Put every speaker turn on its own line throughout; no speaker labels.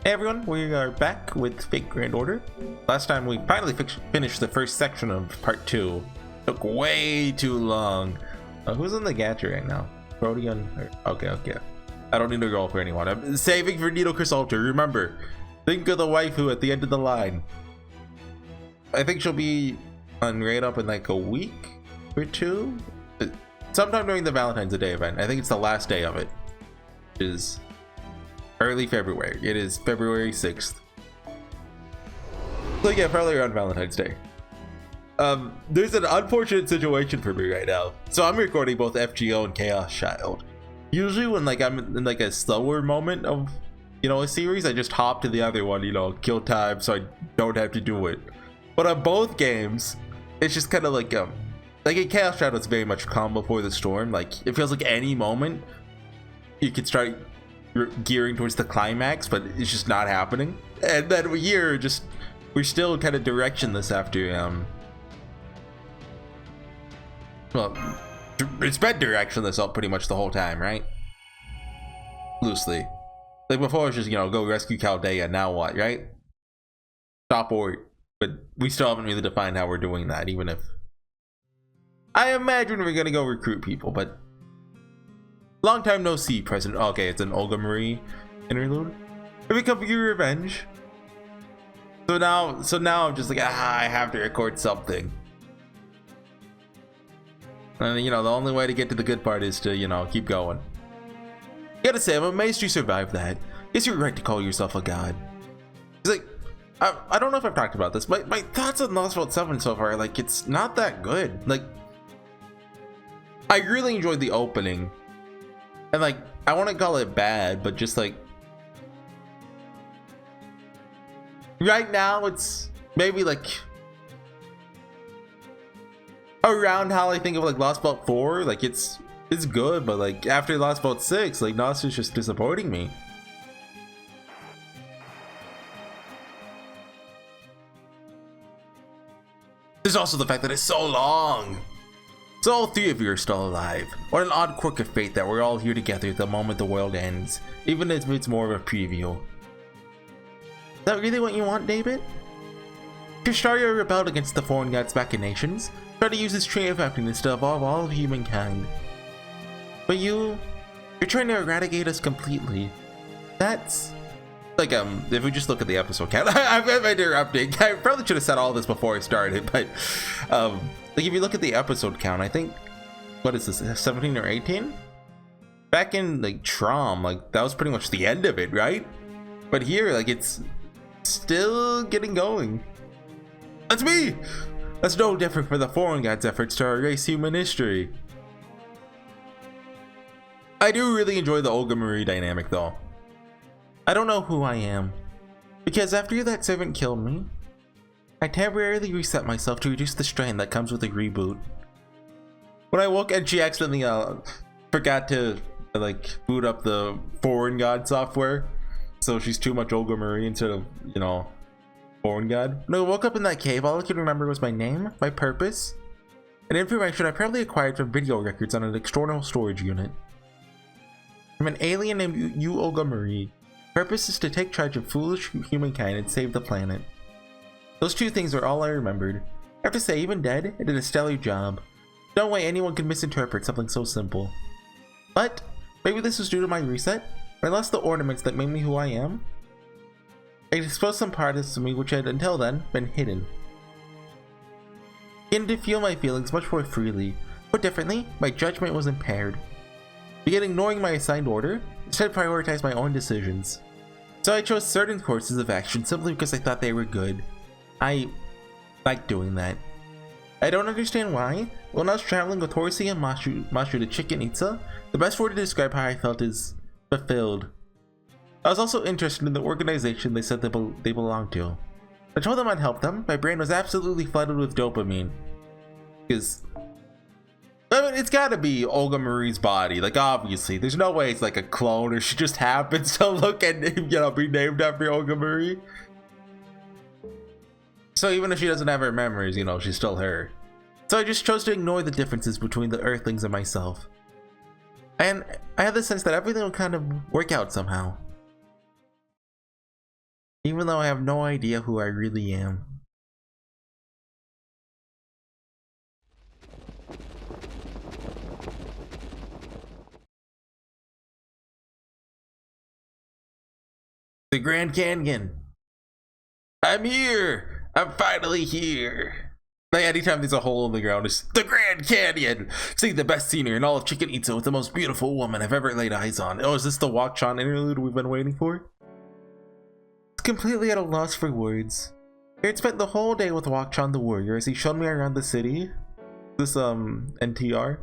Hey everyone, we are back with Fake Grand Order. Last time we finally finished the first section of part 2. Took way too long. Who's in the gadget right now? Protean? Okay. I don't need to roll for anyone. I'm saving for Needle Chris Alter. Remember, think of the waifu at the end of the line. I think she'll be on raid up in like a week or two. Sometime during the Valentine's Day event. I think it's the last day of it. Which is early February. It is February 6th. So yeah, probably around Valentine's Day. There's an unfortunate situation for me right now. So I'm recording both FGO and Chaos Child. Usually when like I'm in like a slower moment of, you know, a series, I just hop to the other one, you know, kill time so I don't have to do it. But on both games, it's just kind of like in Chaos Child, it's very much calm before the storm. Like it feels like any moment you could start gearing towards the climax, but it's just not happening. And then we're still kind of directionless after well, it's been directionless all pretty much the whole time, right? Loosely. Like before it was just, you know, go rescue Chaldea, now what, right? Stop worry. But we still haven't really defined how we're doing that, even if I imagine we're gonna go recruit people, but long time no see, President. Okay, it's an U-Olga Marie interlude. It become your revenge. So now I'm just like, I have to record something. And you know, the only way to get to the good part is to, you know, keep going. Gotta say, I'm amazed you survived that. Guess you're right to call yourself a god. It's like, I don't know if I've talked about this. My thoughts on Lost World 7 so far, like, it's not that good. Like, I really enjoyed the opening. And like, I want to call it bad, but just like, right now it's maybe like around how I think of like Lost Vault 4. Like it's good, but like after Lost Vault 6, like Lost is just disappointing me. There's also the fact that it's so long. So all three of you are still alive. What an odd quirk of fate that we're all here together the moment the world ends, even if it's more of a preview. Is that really what you want, David? Krisharia rebelled against the foreign god's machinations, tried to use his tree of happiness to evolve all of humankind. But you're trying to eradicate us completely. That's like, if we just look at the episode count, I've got my interrupting. I probably should have said all this before I started, but like if you look at the episode count, I think, what is this, 17 or 18? Back in like Trom, like that was pretty much the end of it, right? But here, like it's still getting going. That's me! That's no different for the foreign god's efforts to erase human history. I do really enjoy the U-Olga Marie dynamic though. I don't know who I am, because after that servant killed me, I temporarily reset myself to reduce the strain that comes with a reboot. When I woke and she accidentally forgot to like boot up the foreign god software, so she's too much U-Olga Marie instead of, you know, foreign god. When I woke up in that cave, all I could remember was my name, my purpose, and information I probably acquired from video records on an external storage unit. I'm an alien named U-Olga Marie. Purpose is to take charge of foolish humankind and save the planet. Those two things are all I remembered. I have to say, even dead, I did a stellar job. No way anyone could misinterpret something so simple. But maybe this was due to my reset. When I lost the ornaments that made me who I am, I exposed some parts of me which had until then been hidden. Beginning to feel my feelings much more freely. Put differently, my judgment was impaired. Began ignoring my assigned order, instead prioritized my own decisions. So I chose certain courses of action simply because I thought they were good. I like doing that. I don't understand why. When I was traveling with Horsey and Mashu to Chicken Itza, the best word to describe how I felt is fulfilled. I was also interested in the organization they said they belonged to. I told them I'd help them. My brain was absolutely flooded with dopamine. Because, I mean, it's gotta be U-Olga Marie's body. Like, obviously. There's no way it's like a clone or she just happens to look and, you know, be named after U-Olga Marie. So even if she doesn't have her memories, you know, she's still her. So I just chose to ignore the differences between the Earthlings and myself. And I had the sense that everything would kind of work out somehow. even though I have no idea who I really am. The Grand Canyon. I'm here! I'm finally here! Like, anytime there's a hole in the ground, it's the Grand Canyon! See the best scenery in all of Chichen Itza with the most beautiful woman I've ever laid eyes on. Oh, is this the Wak Chan interlude we've been waiting for? It's completely at a loss for words. I had spent the whole day with Wak Chan the warrior as he showed me around the city. This, NTR.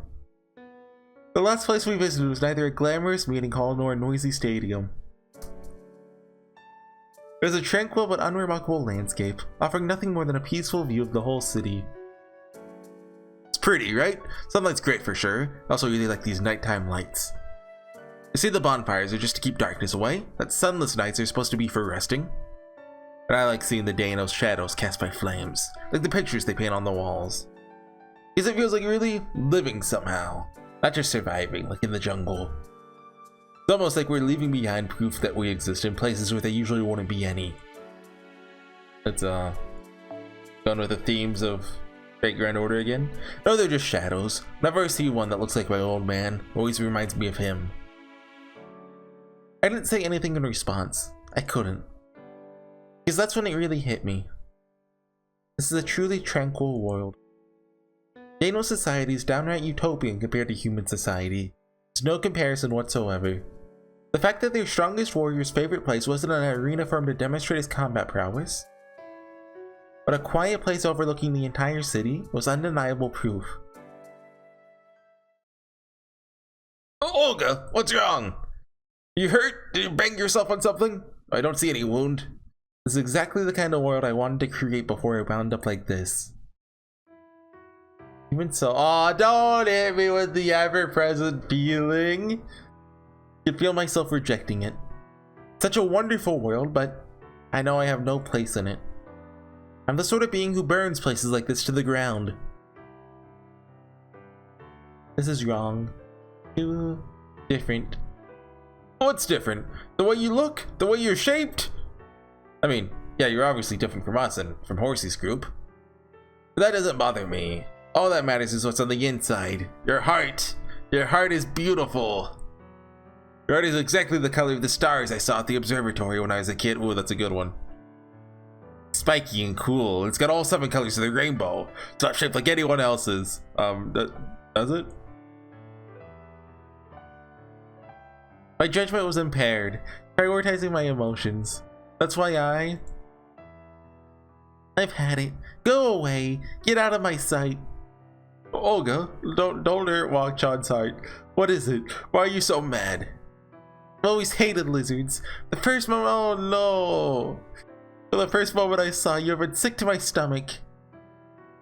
The last place we visited was neither a glamorous meeting hall nor a noisy stadium. It was a tranquil but unremarkable landscape, offering nothing more than a peaceful view of the whole city. It's pretty, right? Sunlight's great for sure. I also really like these nighttime lights. You see, the bonfires are just to keep darkness away, that sunless nights are supposed to be for resting. But I like seeing the Dano's shadows cast by flames, like the pictures they paint on the walls. Because it feels like really living somehow, not just surviving like in the jungle. It's almost like we're leaving behind proof that we exist in places where there usually wouldn't be any. It's going with the themes of Great Grand Order again. No, they're just shadows. Whenever I see one that looks like my old man, it always reminds me of him. I didn't say anything in response. I couldn't. Because that's when it really hit me. This is a truly tranquil world. Dano society is downright utopian compared to human society. There's no comparison whatsoever. The fact that their strongest warrior's favorite place wasn't an arena for him to demonstrate his combat prowess, but a quiet place overlooking the entire city, was undeniable proof. Oh, Olga, what's wrong? You hurt? Did you bang yourself on something? I don't see any wound. This is exactly the kind of world I wanted to create before I wound up like this. Even so, aw, don't hit me with the ever-present feeling. I can feel myself rejecting it. Such a wonderful world, but I know I have no place in it. I'm the sort of being who burns places like this to the ground. This is wrong. Too different. What's different? The way you look? The way you're shaped? I mean, yeah, you're obviously different from us and from Horsey's group. But that doesn't bother me. All that matters is what's on the inside. Your heart. Your heart is beautiful. Your heart is exactly the color of the stars I saw at the observatory when I was a kid. Ooh, that's a good one. Spiky and cool. It's got all 7 colors of the rainbow. It's not shaped like anyone else's. Does it? My judgment was impaired, prioritizing my emotions. That's why I've had it. Go away. Get out of my sight. Olga, don't hurt Wak Chan's heart. What is it? Why are you so mad? I've always hated lizards. The first moment, oh no. For the first moment I saw you, I've been sick to my stomach.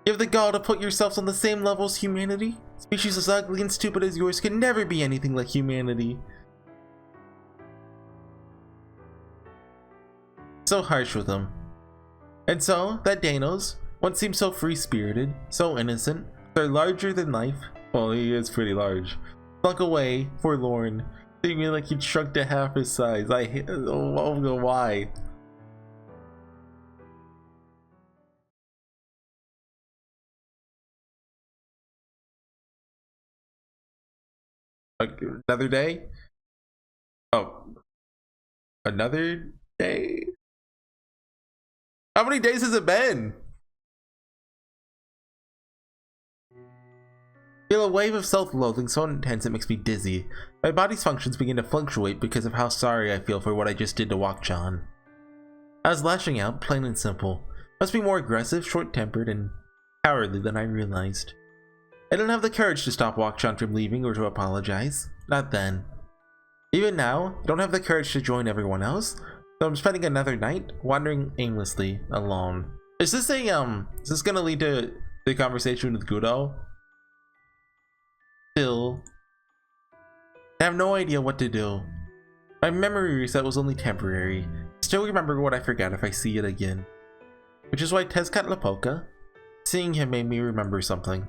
You have the gall to put yourselves on the same level as humanity? Species as ugly and stupid as yours can never be anything like humanity. So harsh with them. And so, that Danos, once seemed so free-spirited, so innocent, so larger than life, well, he is pretty large, slunk away, forlorn, seeming like he'd shrunk to half his size. Why? Another day? Oh. Another day? How many days has it been? I feel a wave of self-loathing so intense it makes me dizzy. My body's functions begin to fluctuate because of how sorry I feel for what I just did to Wak Chan. I was lashing out, plain and simple. I must be more aggressive, short-tempered, and cowardly than I realized. I didn't have the courage to stop Wak Chan from leaving or to apologize. Not then. Even now, I don't have the courage to join everyone else, so I'm spending another night wandering aimlessly, alone. Is this gonna lead to the conversation with Gudo? Still, I have no idea what to do. My memory reset was only temporary. Still remember what I forgot if I see it again. Which is why Tezcatlipoca, seeing him made me remember something.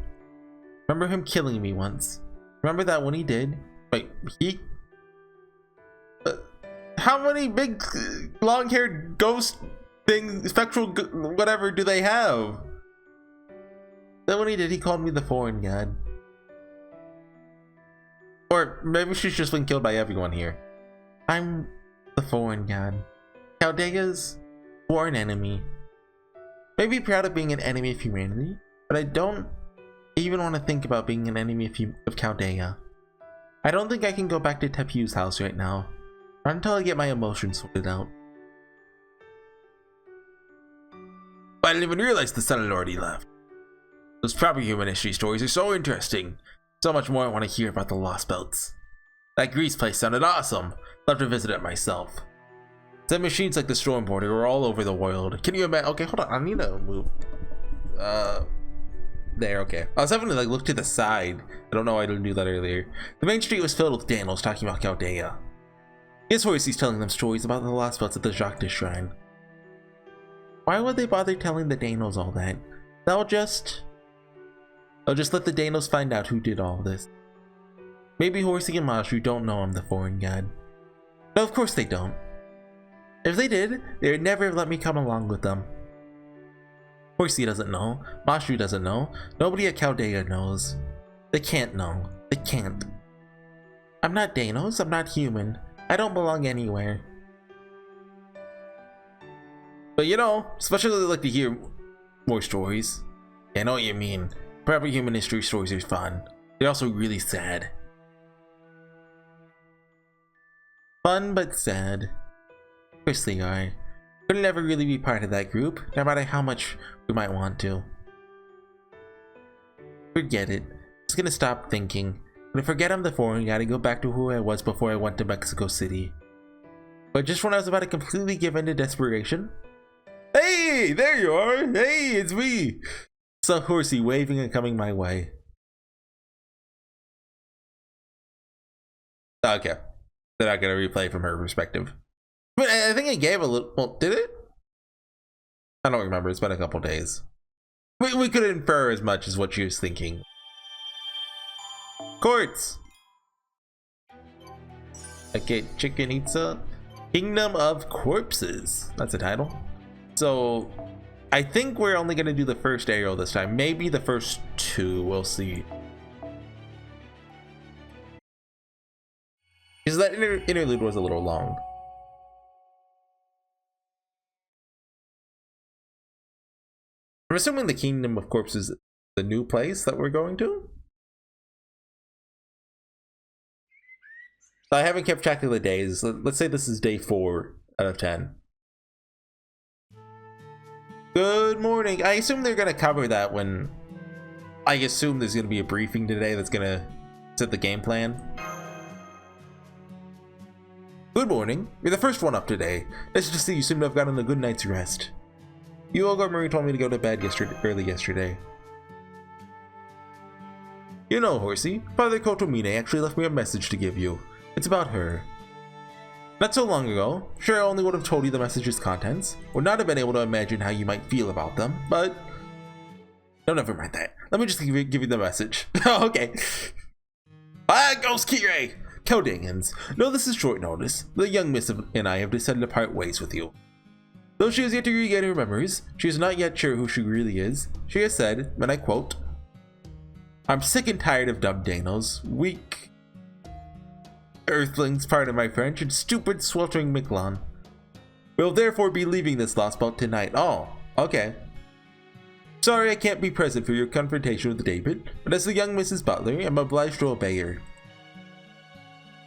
Remember him killing me once. Remember that when he did? Wait, he? how many big long-haired ghost things, spectral whatever do they have? Then when he did, he called me the foreign god. Or maybe she's just been killed by everyone here. I'm the foreign god. Chaldea's foreign enemy. Maybe proud of being an enemy of humanity, but I don't even want to think about being an enemy of Chaldea. I don't think I can go back to Tepu's house right now. Not until I get my emotions sorted out. I didn't even realize the sun had already left. Those proper human history stories are so interesting. So much more I want to hear about the Lost Belts. That Greece place sounded awesome. Love to visit it myself. Said machines like the Storm Border are all over the world. Can you imagine? Okay, hold on. I need to move. There, okay. I was having to like look to the side. I don't know why I didn't do that earlier. The main street was filled with Daniels talking about Chaldea. His Horsey's telling them stories about the Lost Belts at the Jacques Shrine. Why would they bother telling the Daniels all that? They'll just let the Daniels find out who did all this. Maybe Horsey and Mashu don't know I'm the foreign god. No, of course they don't. If they did, they would never let me come along with them. Horsey doesn't know. Mashu doesn't know. Nobody at Chaldea knows. They can't know. They can't. I'm not Danos. I'm not human. I don't belong anywhere. But you know, especially like to hear more stories. Yeah, I know what you mean. Proper human history stories are fun. They're also really sad. Fun but sad. Of course they are. Could never really be part of that group, no matter how much we might want to. Forget it. Just gonna stop thinking. I'm gonna forget I'm the foreign guy and go back to who I was before I went to Mexico City. But just when I was about to completely give in to desperation. Hey, there you are! Hey, it's me! Saw Horsey waving and coming my way. Okay. They're not gonna replay from her perspective. But I think it gave a little. Well, did it? I don't remember. It's been a couple days. We could infer as much as what she was thinking. Courts. Okay, Chicken Itza. Kingdom of Corpses. That's the title. So, I think we're only gonna do the first aerial this time. Maybe the first two. We'll see. Because that interlude was a little long. I'm assuming the Kingdom of Corpses is the new place that we're going to. I haven't kept track of the days. Let's say this is day 4 out of 10. Good morning. I assume they're going to cover that when... I assume there's going to be a briefing today that's going to set the game plan. Good morning. You're the first one up today. Nice to see you seem to have gotten a good night's rest. U-Olga Marie told me to go to bed early yesterday. You know, Horsey, Father Kotomine actually left me a message to give you. It's about her. Not so long ago, sure I only would have told you the message's contents, would not have been able to imagine how you might feel about them, but... No, never mind that. Let me just give you the message. Okay. Ghost Kirei! Chaldeans, know this is short notice. The young miss and I have decided to part ways with you. Though she has yet to regain her memories, she is not yet sure who she really is. She has said, and I quote, I'm sick and tired of dumb Danos, weak earthlings, pardon my French, and stupid sweltering Mictlan. We'll therefore be leaving this Lost Belt tonight. Oh, okay. Sorry I can't be present for your confrontation with David, but as the young Mrs. Butler, I'm obliged to obey her.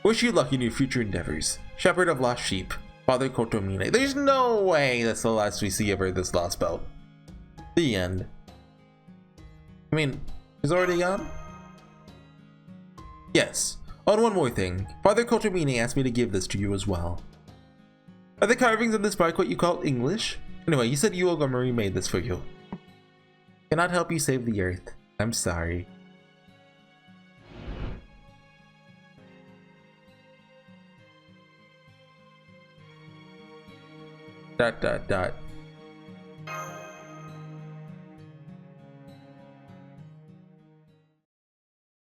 Wish you luck in your future endeavors. Shepherd of Lost Sheep. Father Kotomine. There's no way that's the last we see of her this Lost Belt. The end. I mean, he's already gone? Yes. On one more thing. Father Kotomine asked me to give this to you as well. Are the carvings in this bark what you call English? Anyway, you said U-Olga Marie made this for you. Cannot help you save the earth. I'm sorry. Dot dot dot.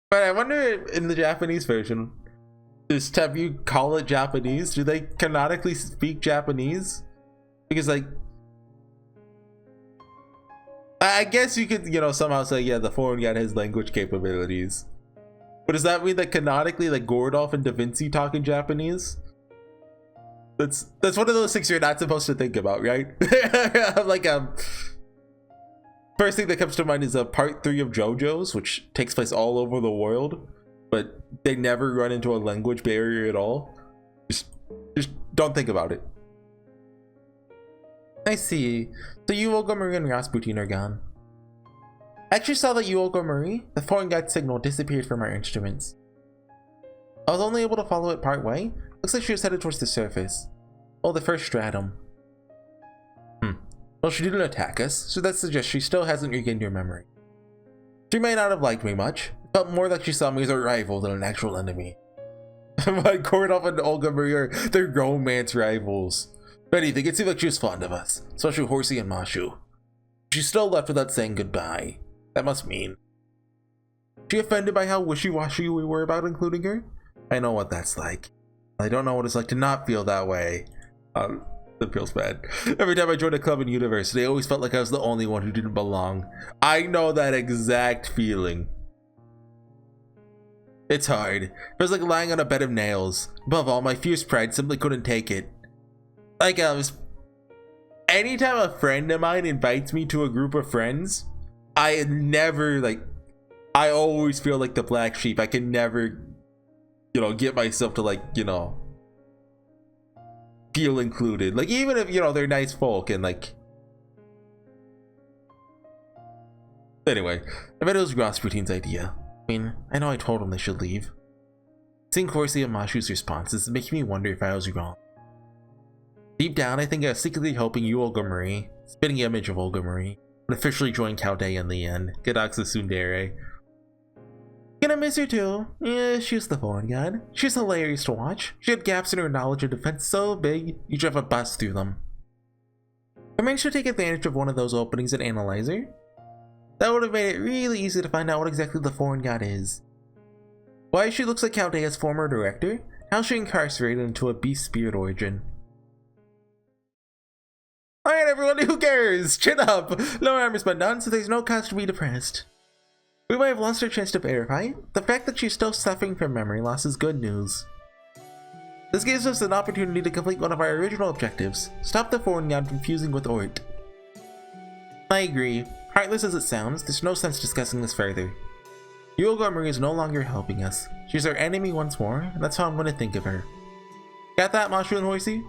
But I wonder in the Japanese version, Just have you call it Japanese? Do they canonically speak Japanese? Because like, I guess you could, you know, somehow say, yeah, the foreign god has language capabilities. But does that mean that canonically, like Gordolf and Da Vinci talk in Japanese? That's one of those things you're not supposed to think about, right? Like first thing that comes to mind is part 3 of JoJo's, which takes place all over the world, but they never run into a language barrier at all. Just don't think about it. I see. So U-Olga Marie and Rasputin are gone. I actually saw that U-Olga Marie, the foreign god signal, disappeared from our instruments. I was only able to follow it part way. Looks like she was headed towards the surface. Oh, the first stratum. Well, she didn't attack us, so that suggests she still hasn't regained your memory. She may not have liked me much. It felt more like she saw me as a rival than an actual enemy. My Gordolf and Olga Marie are their romance rivals. If anything, it seemed like she was fond of us, especially Horsey and Mashu. She still left without saying goodbye. That must mean. She offended by how wishy-washy we were about including her? I know what that's like. I don't know what it's like to not feel that way. That feels bad. Every time I joined a club in university, I always felt like I was the only one who didn't belong. I know that exact feeling. It's hard. It was like lying on a bed of nails. Above all, my fierce pride simply couldn't take it. Like, anytime a friend of mine invites me to a group of friends, I always feel like the black sheep. I can never, you know, get myself to, like, you know, feel included. Like, even if, you know, they're nice folk and, like... Anyway, I bet it was Rasputin's idea. I mean, I know I told him they should leave. Seeing Horsey and Mashu's responses is making me wonder if I was wrong. Deep down, I think I was secretly hoping U-Olga Marie, spitting image of Olga Marie, would officially join Chaldea in the end. Gadaxa Tsundere. Gonna miss her too. Yeah, she was the foreign god. She's hilarious to watch. She had gaps in her knowledge and defense so big, you drive a bus through them. I managed to take advantage of one of those openings and analyze her. That would have made it really easy to find out what exactly the foreign god is. Why she looks like Chaldea's former director, how she incarcerated into a beast spirit origin. Alright everyone, who cares? Chin up! No harm has been done, so there's no cause to be depressed. We might have lost our chance to verify. The fact that she's still suffering from memory loss is good news. This gives us an opportunity to complete one of our original objectives. Stop the foreign god from fusing with Ort. I agree. Heartless as it sounds, there's no sense discussing this further. U-Olga Marie is no longer helping us. She's our enemy once more, and that's how I'm going to think of her. Got that, Mashu and Horsey?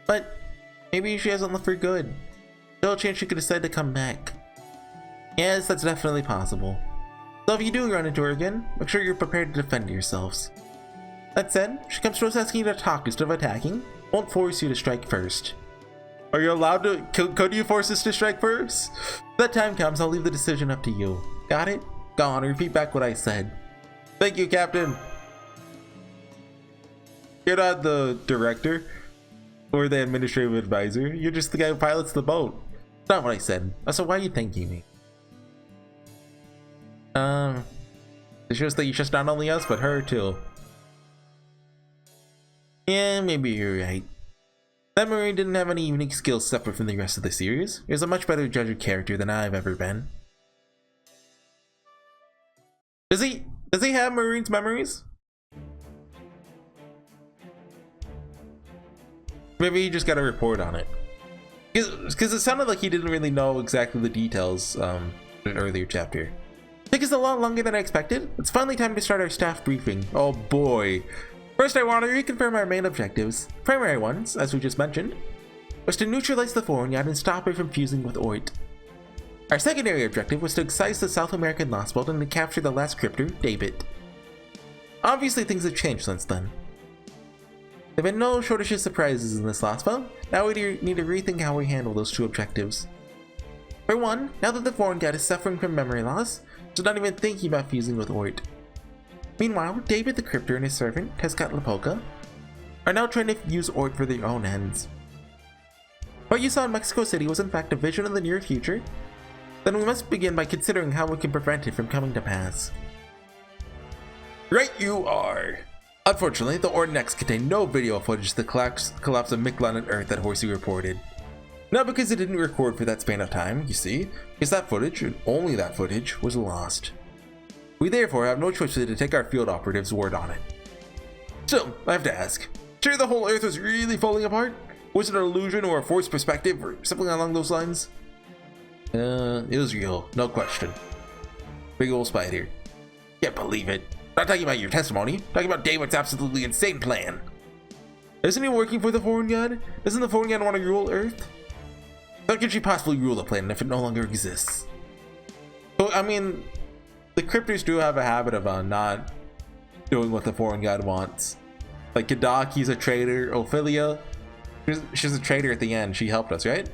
But maybe she hasn't left for good. Still a chance she could decide to come back. Yes, that's definitely possible. So if you do run into her again, make sure you're prepared to defend yourselves. That said, she comes to us asking you to talk instead of attacking. Won't force you to strike first. Are you allowed to? Could you force us to strike first? If that time comes, I'll leave the decision up to you. Got it? Go on, repeat back what I said. Thank you, Captain. You're not the director or the administrative advisor. You're just the guy who pilots the boat. It's not what I said. So why are you thanking me? It shows that you trust not only us, but her too. Yeah, maybe you're right. That Marine didn't have any unique skills separate from the rest of the series. He was a much better judge of character than I've ever been. Does he have Marine's memories? Maybe he just got a report on it. Because it sounded like he didn't really know exactly the details in an earlier chapter. It took us a lot longer than I expected. It's finally time to start our staff briefing. Oh boy. First, I want to reconfirm our main objectives. Primary ones, as we just mentioned, was to neutralize the foreign god and stop it from fusing with Ort. Our secondary objective was to excise the South American Lost World and to capture the last cryptor, David. Obviously, things have changed since then. There have been no shortage of surprises in this last spell. Now we need to rethink how we handle those two objectives. For one, now that the foreign god is suffering from memory loss, so not even thinking about fusing with Ort. Meanwhile, David the Cryptor and his servant, Tezcatlipoca, are now trying to use Ort for their own ends. What you saw in Mexico City was in fact a vision of the near future? Then we must begin by considering how we can prevent it from coming to pass. Right you are. Unfortunately, the Ordnex contained no video footage of the collapse of Mictlan and Earth that Horsey reported. Not because it didn't record for that span of time, you see, because that footage, and only that footage, was lost. We therefore have no choice but to take our field operative's word on it. So, I have to ask, sure the whole Earth was really falling apart? Was it an illusion or a forced perspective or something along those lines? It was real, no question. Big ol' spider. Can't believe it. Not talking about your testimony, talking about David's absolutely insane plan. Isn't he working for the foreign god? Doesn't the foreign god want to rule Earth? How can she possibly rule the planet if it no longer exists? So, I mean, the cryptors do have a habit of not doing what the foreign god wants. Like Kadak, he's a traitor. Ophelia, she's a traitor at the end. She helped us, right?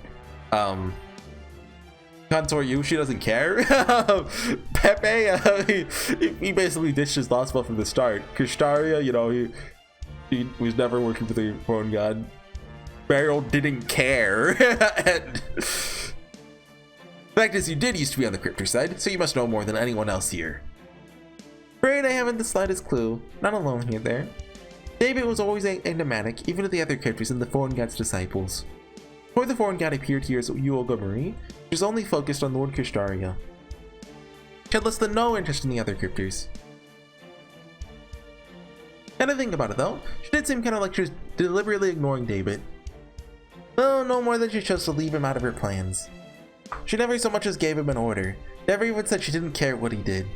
Consort Yu, she doesn't care. Pepe, he basically ditched his last spell from the start. Krishtaria, you know, he was never working for the foreign god. Beryl didn't care. And the fact is, you did used to be on the cryptor side, so you must know more than anyone else here. Afraid I haven't the slightest clue. Not alone here there. David was always enigmatic, even to the other cryptors and the foreign god's disciples. Before the foreign god appeared here as U-Olga Marie, she was only focused on Lord Krishtaria. She had less than no interest in the other cryptors. Kind of think about it though, she did seem kind of like she was deliberately ignoring David. Well, no more than she chose to leave him out of her plans. She never so much as gave him an order, never even said she didn't care what he did.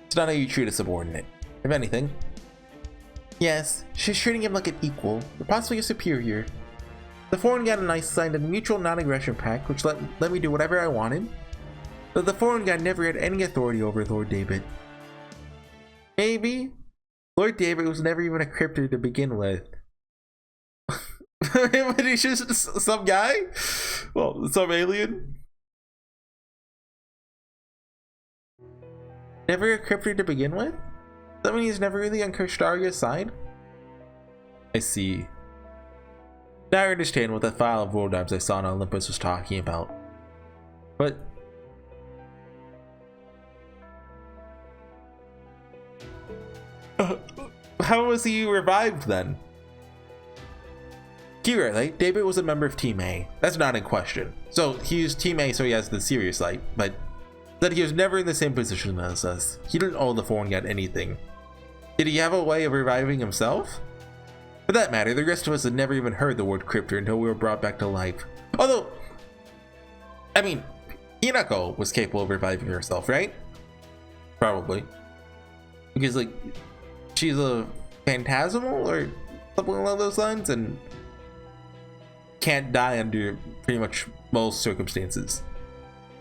It's not how you treat a subordinate. If anything. Yes, she's treating him like an equal, or possibly a superior. The foreign god and I signed a mutual non-aggression pact which let me do whatever I wanted, but the foreign god never had any authority over Lord David. Maybe Lord David was never even a cryptid to begin with. But he's just some guy? Well, some alien? Never a cryptid to begin with? Does that mean he's never really on Krishtaria's side? I see. Now I understand what the file of world arms I saw on Olympus was talking about. But how was he revived then? Curiously, David was a member of Team A. That's not in question. So he used Team A so he has the serious light, but that he was never in the same position as us. He didn't owe the foreign god anything. Did he have a way of reviving himself? For that matter, the rest of us had never even heard the word cryptor until we were brought back to life. Although, I mean, Hinako was capable of reviving herself, right? Probably. Because, like, she's a phantasmal or something along those lines and can't die under pretty much most circumstances.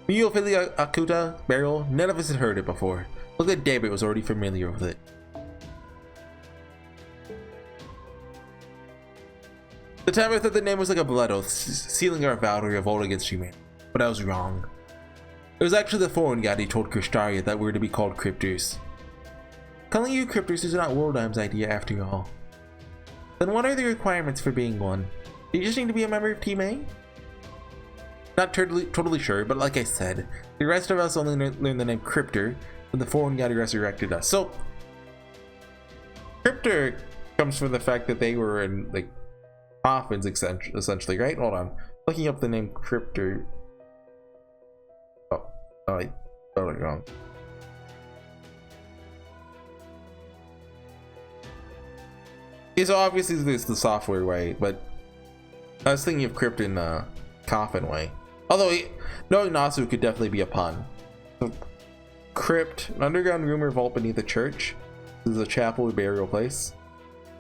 Me, Ophelia, Akuta, Beryl, none of us had heard it before. Look like David was already familiar with it. The time I thought the name was like a blood oath, sealing our vow to revolt against humanity, but I was wrong. It was actually the foreign god who told Krishtaria that we were to be called cryptors. Calling you cryptors is not Worldheim's idea after all. Then what are the requirements for being one? Do you just need to be a member of Team A? Not totally sure, but like I said, the rest of us only learned the name Cryptor when the foreign god resurrected us. So, Cryptor comes from the fact that they were in, like, coffins, essentially, right? Hold on. Looking up the name Cryptor. Oh, I spelled it wrong. Yeah, so obviously there's the software way, but I was thinking of Crypt in coffin way. Although, knowing Nasu could definitely be a pun. So, Crypt, an underground rumor vault beneath the church. This is a chapel or burial place.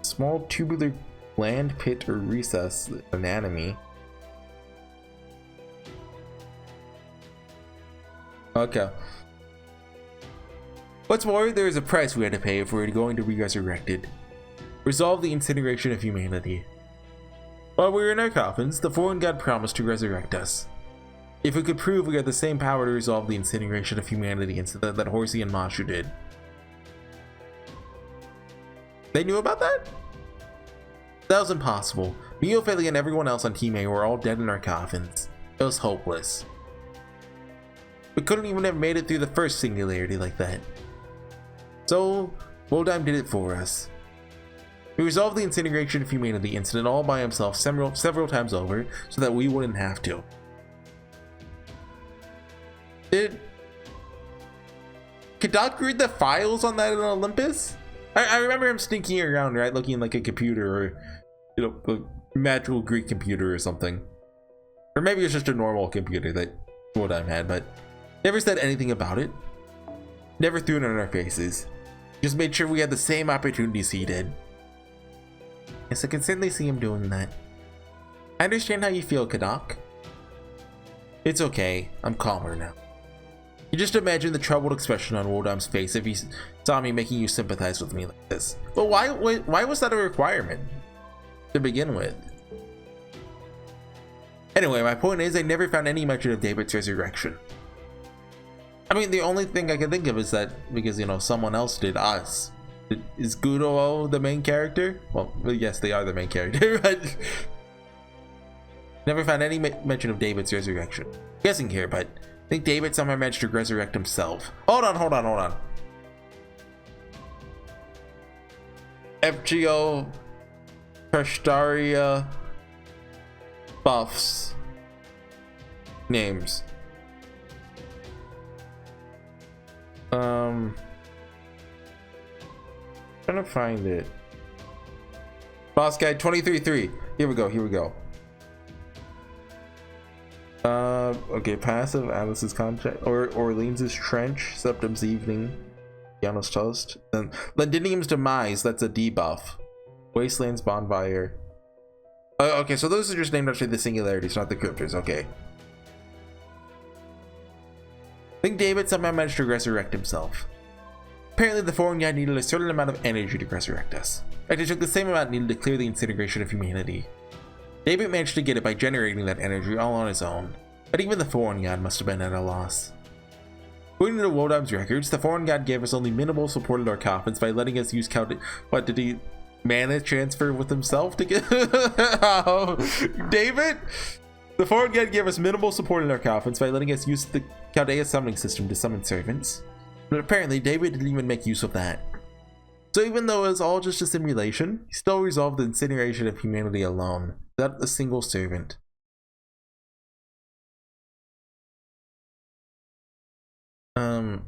Small tubular land pit or recess anatomy. Okay. What's more, there is a price we had to pay if we were going to be resurrected. Resolve the incineration of humanity. While we were in our coffins, the foreign god promised to resurrect us. If we could prove we had the same power to resolve the incineration of humanity that Horsey and Mashu did. They knew about that? That was impossible. Me, Ophelia, and everyone else on Team A were all dead in our coffins. It was hopeless. We couldn't even have made it through the first singularity like that. So, Woldheim did it for us. He resolved the incineration of humanity incident all by himself several times over so that we wouldn't have to. Did Kadok read the files on that in Olympus? I remember him sneaking around, right, looking like a computer, or, you know, a magical Greek computer or something. Or maybe it's just a normal computer that Woldheim had, but never said anything about it. Never threw it in our faces. Just made sure we had the same opportunities he did. Yes, I can certainly see him doing that. I understand how you feel, Kadok. It's okay, I'm calmer now. You just imagine the troubled expression on Woldheim's face if he saw me making you sympathize with me like this. But why was that a requirement to begin with? Anyway, my point is I never found any mention of David's resurrection. I mean, the only thing I can think of is that because, you know, someone else did us. Is Gudo the main character? Well, yes, they are the main character, but never found any mention of David's resurrection. Guessing here, but I think David somehow managed to resurrect himself. Hold on. FGO Prestaria buffs names. Trying to find it. Boss guide 23.3. Here we go. Okay, passive, Alice's contract, or Orleans' trench, Septum's evening, Yano's toast, then Lendinium's demise, that's a debuff. Wasteland's bonfire. Okay, so those are just named after the singularities, not the cryptors. Okay. I think David somehow managed to resurrect himself. Apparently the foreign guy needed a certain amount of energy to resurrect us. It took the same amount needed to clear the incineration of humanity. David managed to get it by generating that energy all on his own, but even the foreign god must have been at a loss. According to Woldheim's records, the foreign god gave us only minimal support in our coffins by letting us use what did he mana transfer with himself to get David? The foreign god gave us minimal support in our coffins by letting us use the Chaldea summoning system to summon servants, but apparently David didn't even make use of that. So even though it was all just a simulation, he still resolved the incineration of humanity alone, without a single servant.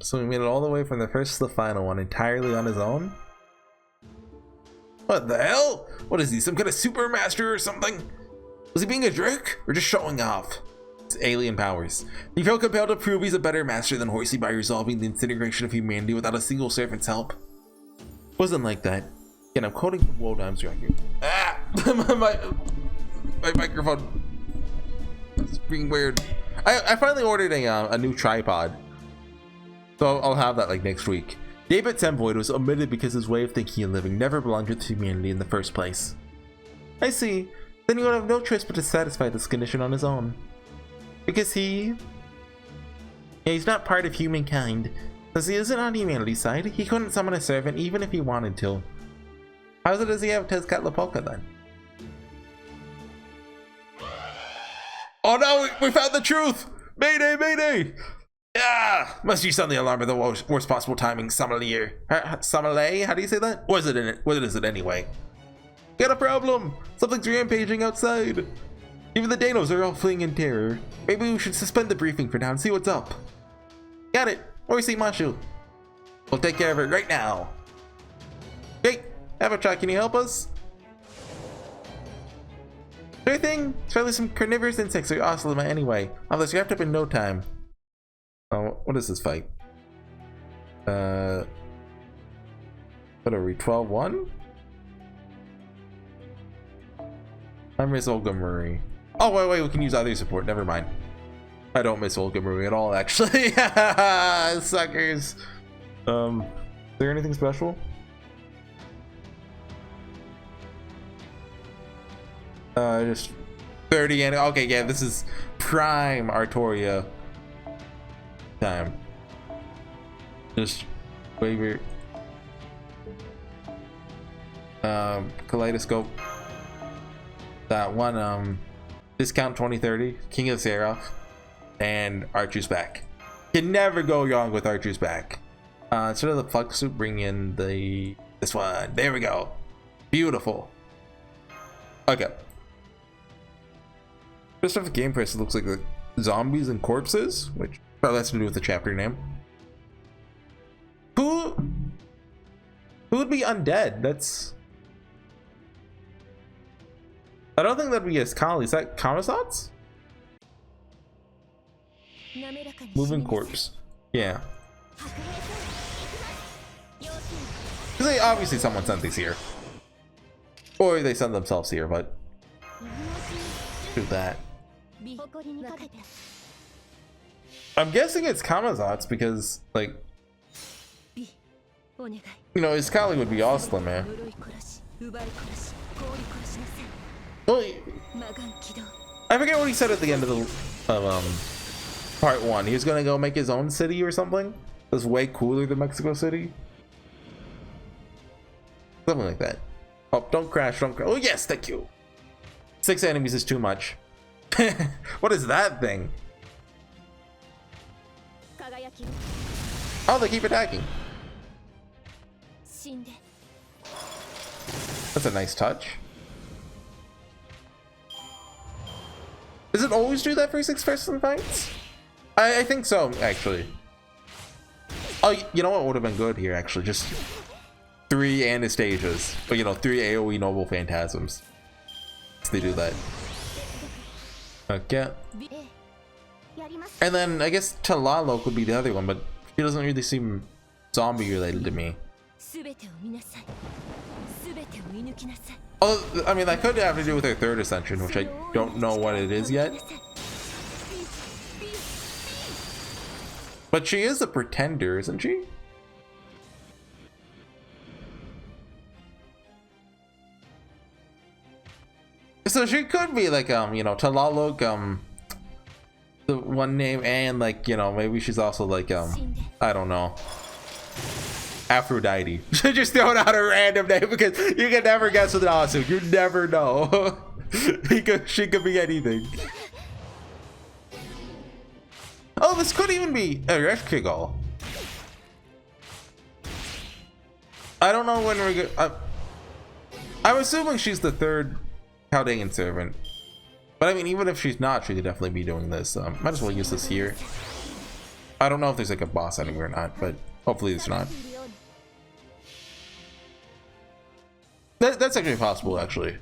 So he made it all the way from the first to the final one entirely on his own? What the hell? What is he, some kind of super master or something? Was he being a jerk or just showing off? His alien powers. He felt compelled to prove he's a better master than Horsey by resolving the incineration of humanity without a single servant's help. Wasn't like that. Again, I'm quoting from Woldheim's record. Ah! my microphone is being weird. I finally ordered a new tripod. So I'll have that like next week. David Semvoid was omitted because his way of thinking and living never belonged to humanity in the first place. I see. Then he would have no choice but to satisfy this condition on his own. Because he's not part of humankind. Since he isn't on humanity's side, he couldn't summon a servant even if he wanted to. How does he have Tezcatlipoca then? Oh no, we found the truth! Mayday, mayday! Ah, must you sound the alarm at the worst possible timing, Sommelier. Sommelier? How do you say that? What is it anyway? Got a problem! Something's rampaging outside! Even the Danos are all fleeing in terror. Maybe we should suspend the briefing for now and see what's up. Got it! Horsey Mashu. We'll take care of it right now. Hey, Avatar, can you help us? Sure thing. It's probably some carnivorous insects or ocelot anyway. I'll have wrapped up in no time. Oh, what is this fight? What are we, 12-1? I miss Olga Marie. Oh, wait, we can use other support. Never mind. I don't miss Olga Marie at all, actually. Suckers. Is there anything special? Just 30 and okay, yeah, this is prime Artoria time. Just waiver. Kaleidoscope. That one, discount 2030, King of Seraph, and Archer's Back. Can never go wrong with Archer's Back. Instead of the plug suit, bring in this one. There we go. Beautiful. Okay. First off the game press, it looks like the zombies and corpses, which probably has to do with the chapter name. Who would be undead? That's... I don't think that'd be Kali. Is that Kamazats? Moving corpse. Yeah. Because obviously someone sent these here. Or they sent themselves here, but... do that. I'm guessing it's Kamazats because, like... you know, Iskali would be awesome, man. Well, I forget what he said at the end of part 1. He was gonna go make his own city or something. It was way cooler than Mexico City. Something like that. Oh, don't crash, don't crash. Oh yes, thank you. 6 enemies is too much. What is that thing? Oh, they keep attacking. That's a nice touch. Does it always do that for 6-person fights? I think so, actually. Oh, you know what would have been good here, actually? Just 3 Anastasias. Or, you know, 3 AoE Noble Phantasms. So they do that. Okay. And then, I guess Talalo could be the other one, but she doesn't really seem zombie related to me. Oh, I mean, that could have to do with her 3rd ascension, which I don't know what it is yet. But she is a pretender, isn't she? So she could be like, you know, Talalok, the one name, and like, you know, maybe she's also like, I don't know, Aphrodite. Just throwing out a random name because you can never guess with an Asu. You never know. She could be anything. Oh, this could even be a Reshkigal. I don't know when we're good. I'm assuming she's the 3rd Chaldean servant. But I mean, even if she's not, she could definitely be doing this. Might as well use this here. I don't know if there's like a boss anywhere or not, but hopefully there's not. That's actually possible, actually.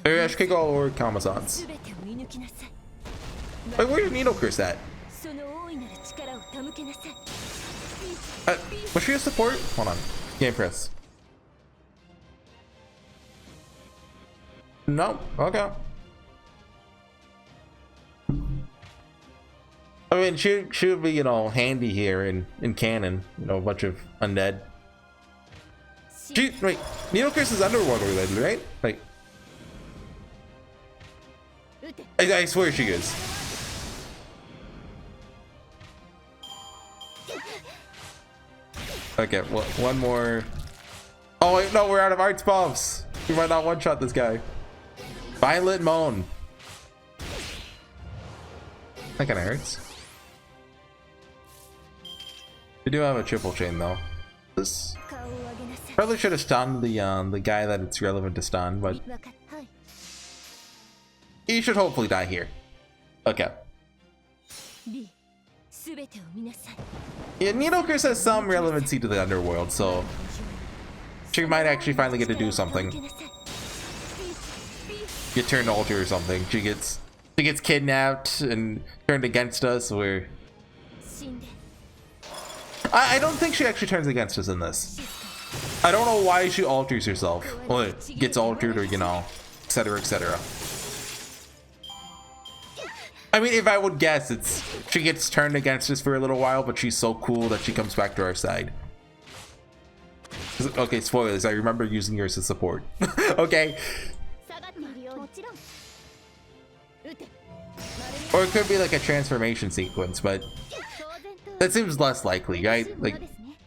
Reshkigal or Kamazats. Wait, where's Needle Curse at? Was she a support? Hold on. Game press. No. Okay. I mean, she would be, you know, handy here in canon. You know, a bunch of undead. Wait, Needle Curse is Underworld related, right? Like, I swear she is. Okay, well, one more. Oh wait, no, we're out of arts bombs. We might not one-shot this guy. Violent Moan. That kind of hurts. We do have a triple chain though. This probably should have stunned the guy that it's relevant to stun, but he should hopefully die here. Okay. Yeah, Needle Curse has some relevancy to the underworld, so she might actually finally get to do something. Get turned altar or something. She gets kidnapped and turned against us. Where I don't think she actually turns against us in this. I don't know why she alters herself. Well, it gets altered, or you know, etc., etc. I mean, if I would guess, it's she gets turned against us for a little while, but she's so cool that she comes back to our side. Okay, spoilers. I remember using yours as support. Okay. Or it could be like a transformation sequence, but that seems less likely, right? Like,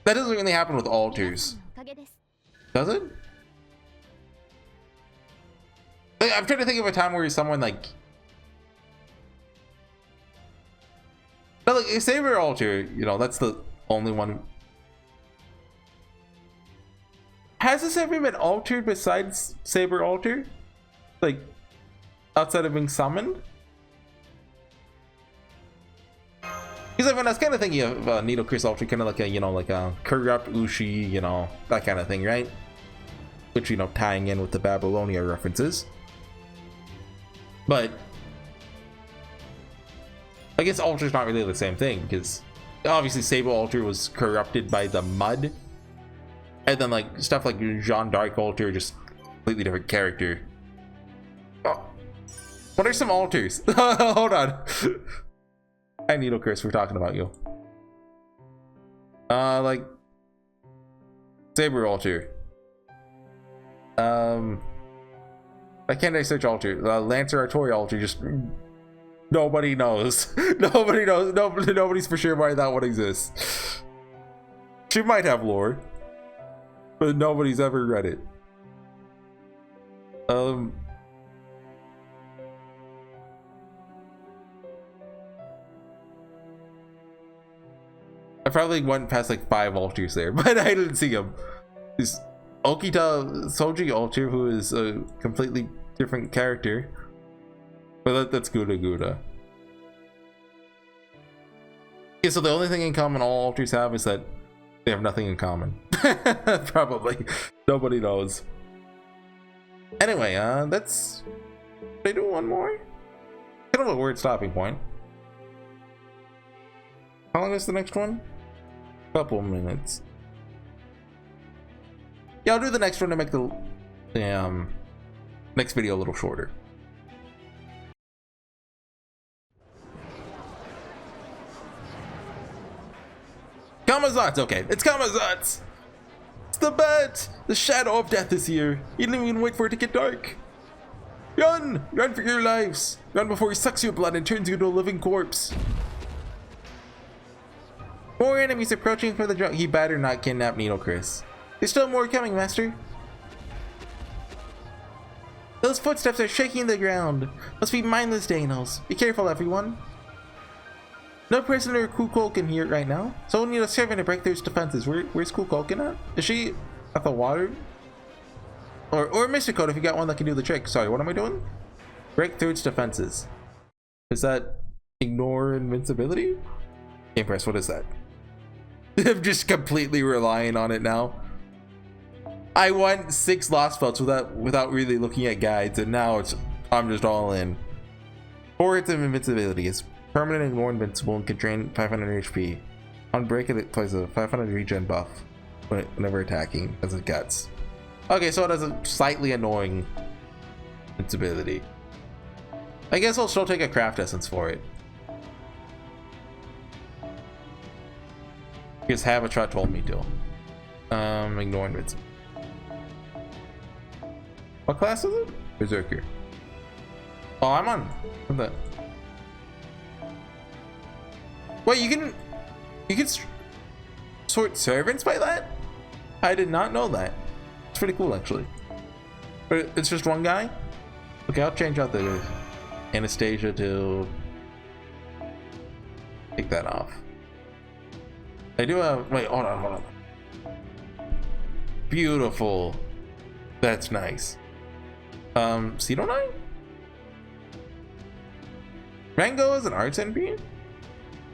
that doesn't really happen with alters. Does it? Like, I'm trying to think of a time where someone like... No, like, Saber Alter, you know, that's the only one. Has this ever been altered besides Saber Alter? Like, outside of being summoned? Because I was kind of thinking of Needle Chris Alter, kind of like a, you know, like a Corrupt Ushi, you know, that kind of thing, right? Which, you know, tying in with the Babylonia references. But I guess Alter's not really the same thing, because obviously Saber Alter was corrupted by the mud. And then like stuff like Jeanne d'Arc Alter, just completely different character. Oh. What are some alters? Hold on. Hi Needle Chris, we're talking about you. Like Saber Alter. Why can't I search Alter? Lancer Artori Alter, just nobody knows. Nobody knows. Nobody's for sure why that one exists. She might have lore, but nobody's ever read it. I probably went past like 5 alters there, but I didn't see them. This Okita Soji Alter, who is a completely different character, but that's Gouda Gouda. Okay, so the only thing in common all alters have is that they have nothing in common. Probably. Nobody knows. Anyway, that's... Did I do one more? Kind of a weird stopping point. How long is the next one? Couple minutes. Yeah, I'll do the next one to make the next video a little shorter. Kamazat's okay. It's Kamazat's. It's the bat. The shadow of death is here. You didn't even wait for it to get dark. Run! Run for your lives. Run before he sucks your blood and turns you into a living corpse. More enemies approaching for the drug. He better not kidnap Needle Chris. There's still more coming, Master. Those footsteps are shaking the ground. Must be mindless Danos. Be careful, everyone. No prisoner or Kukulkan can hear it right now, so we'll need a servant to break through its defenses. Where's Kukulkan at? Is she at the water? Or Mr. Code if you got one that can do the trick. Sorry, what am I doing? Break through its defenses. Is that ignore invincibility? Game Press, what is that? I'm just completely relying on it now. I won 6 lost belts without really looking at guides, and now I'm just all in. 4 hits of invincibility is permanent and more invincible and can drain 500 HP. On break, it plays a 500 regen buff whenever attacking as it gets. Okay, so it has a slightly annoying invincibility. I guess I'll still take a craft essence for it. Because Habitat told me to. Ignore invincibility. What class is it? Berserker. Oh, I'm on. What's that? Wait, you can sort servants by that? I did not know that. It's pretty cool, actually. But it's just one guy? Okay, I'll change out the Anastasia to take that off. I do have. Wait, hold on. Beautiful. That's nice. Cedonine? Rango is an arts NP?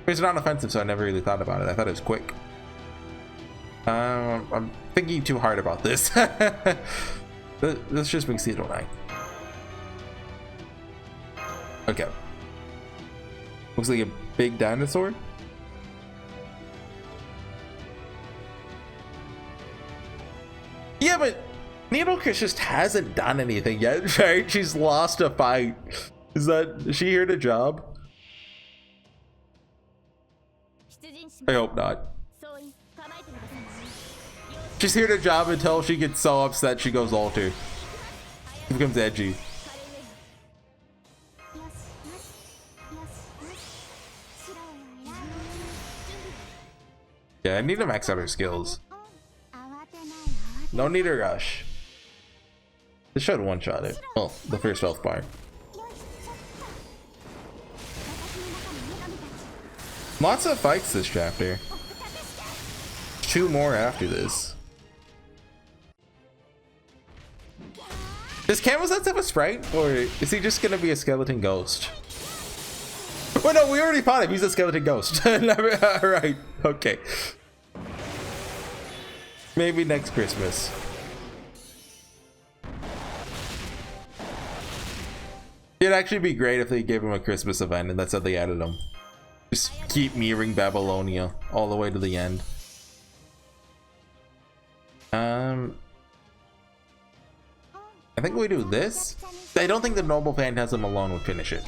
It's not offensive, so I never really thought about it. I thought it was quick. I'm thinking too hard about this. Let's just make Cedonine. Okay. Looks like a big dinosaur. Yeah, but Needle Chris just hasn't done anything yet, right? She's lost a fight. Is she here to job? I hope not. She's here to job until she gets so upset she goes alter. She becomes edgy. Yeah, I need to max out her skills. No need to rush. This should one-shot it. Well, the first health bar. Lots of fights this chapter. 2 more after this. Does Camazotz have a sprite, or is he just gonna be a skeleton ghost? Well, no, we already fought him. He's a skeleton ghost. Alright, okay. Maybe next Christmas. It'd actually be great if they gave him a Christmas event and that's how they added him. Just keep mirroring Babylonia all the way to the end. I think we do this. I don't think the Noble Phantasm alone would finish it.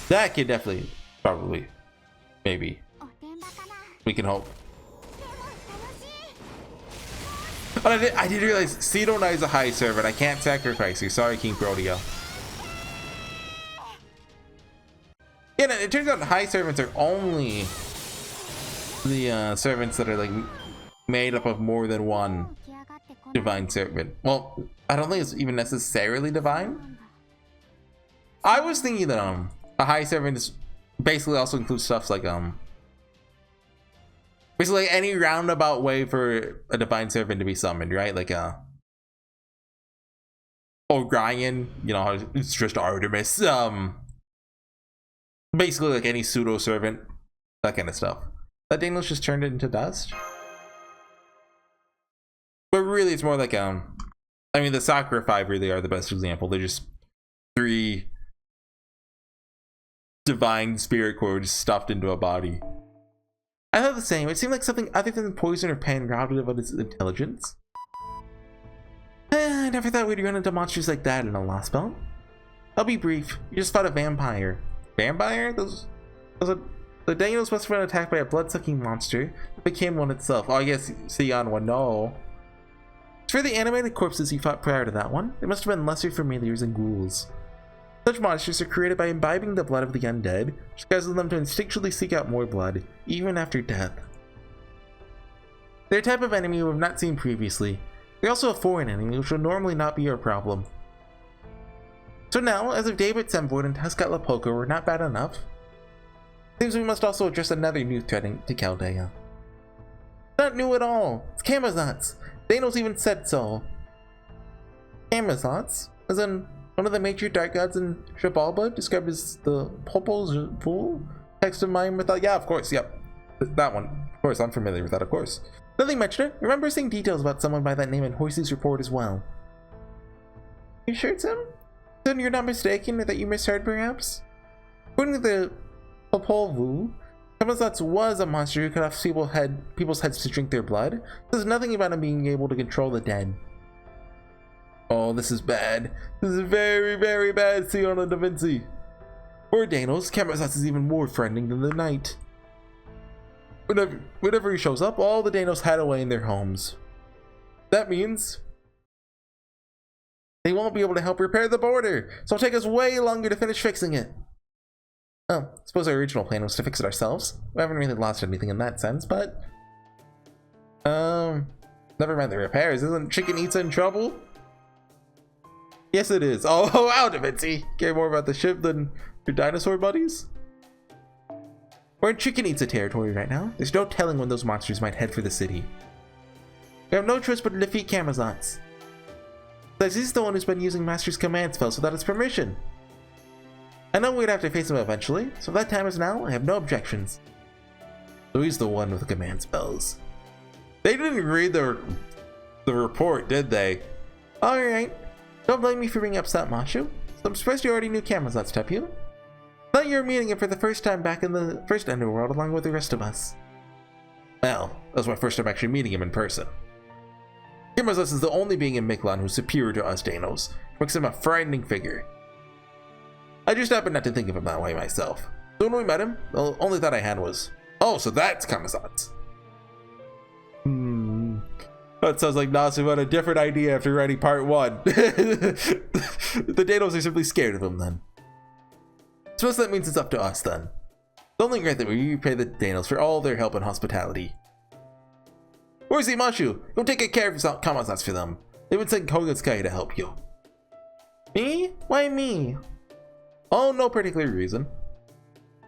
That could definitely, probably, maybe. We can hope. But I did realize Sidonai is a high servant. I can't sacrifice you. Sorry, King Protea. Yeah, it turns out high servants are only the servants that are like made up of more than one divine servant. Well, I don't think it's even necessarily divine. I was thinking that a high servant is basically also includes stuff like basically any roundabout way for a divine servant to be summoned, right? Like Orion, you know, it's just Artemis. Basically like any pseudo servant, that kind of stuff. That Daniel's just turned it into dust. But really it's more like I mean the Sakura 5 really are the best example. They're just 3 divine spirit core just stuffed into a body. I thought the same. It seemed like something other than poison or pain robbed of its intelligence. I never thought we'd run into monsters like that in a Lost Belt. I'll be brief. You just fought a vampire. Vampire? The Daniels must have been attacked by a blood-sucking monster that became one itself. Oh, I guess Sion would know. As for the animated corpses you fought prior to that one, they must have been lesser familiars and ghouls. Such monsters are created by imbibing the blood of the undead, which causes them to instinctually seek out more blood, even after death. They're a type of enemy we have not seen previously. They're also a foreign enemy, which would normally not be our problem. So now, as if David Semvoid and Tezcatlipoca were not bad enough, seems we must also address another new threat to Chaldea. Not new at all. It's Camazotz. Thanos even said so. Camazotz, as in one of the major dark gods in Xibalba, described as the Popo's fool. Text of mine with that. Yeah, of course. Yep, that one. Of course, I'm familiar with that. Of course. Nothing mentioned it. Remember seeing details about someone by that name in Horsey's report as well. You sure it's him? Then you're not mistaken, or that you misheard perhaps? According to the Popolvu, Camazotz was a monster who cut off people's heads to drink their blood. There's nothing about him being able to control the dead. Oh, this is bad. This is very, very bad, Siona da Vinci. For Danos, Camazotz is even more threatening than the Knight. Whenever he shows up, all the Danos hide away in their homes. That means they won't be able to help repair the border, so it'll take us way longer to finish fixing it. Oh, I suppose our original plan was to fix it ourselves. We haven't really lost anything in that sense, but never mind the repairs. Isn't Chicken Eats in trouble? Yes, it is. Oh, wow, Da Vinci. Care more about the ship than your dinosaur buddies? We're in Chicken Eats territory right now. There's no telling when those monsters might head for the city. We have no choice but to defeat Camazotz. Besides, he's the one who's been using Master's command spells without his permission. I know we'd have to face him eventually, so if that time is now, I have no objections. So he's the one with the command spells. They didn't read the report, did they? Alright. Don't blame me for being upset, Mashu. So I'm surprised you already knew Camazotz, Tepu. I thought you were meeting him for the first time back in the first Underworld along with the rest of us. Well, that was my first time actually meeting him in person. Camazotz is the only being in Mictlan who's superior to us Danos, which makes him a frightening figure. I just happen not to think of him that way myself. So when we met him, the only thought I had was, oh, so that's Camazotz. That sounds like Nasu had a different idea after writing part 1. The Danos are simply scared of him then. Suppose that means it's up to us then. It's only right that we repay the Danos for all their help and hospitality. Where's Imashu? Go take care of Camazotz for them. They would send Kogatsukai to help you. Me? Why me? Oh, no particular reason.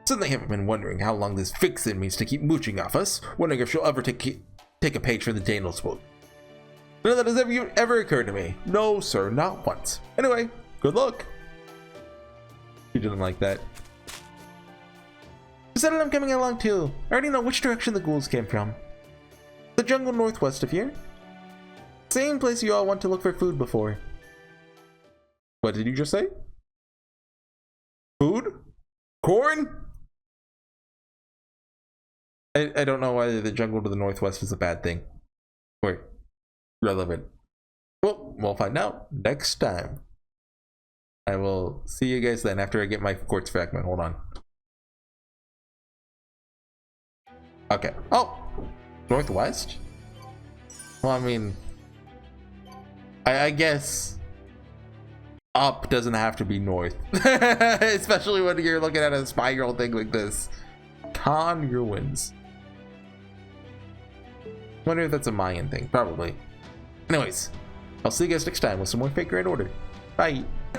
Suddenly haven't been wondering how long this Vixen means to keep mooching off us, wondering if she'll ever take a page from the Danos book. None of that has ever occurred to me. No, sir, not once. Anyway, good luck. He didn't like that. Decided I'm coming along too. I already know which direction the ghouls came from. The jungle northwest of here. Same place you all went to look for food before. What did you just say? Food? Corn? I don't know why the jungle to the northwest is a bad thing. Or relevant. Well, we'll find out next time. I will see you guys then after I get my quartz fragment. Hold on. Okay. Oh! Northwest? Well, I mean... I guess... up doesn't have to be north. Especially when you're looking at a spiral thing like this. Khan ruins. Wonder if that's a Mayan thing. Probably. Anyways, I'll see you guys next time with some more Fake Grand Order. Bye!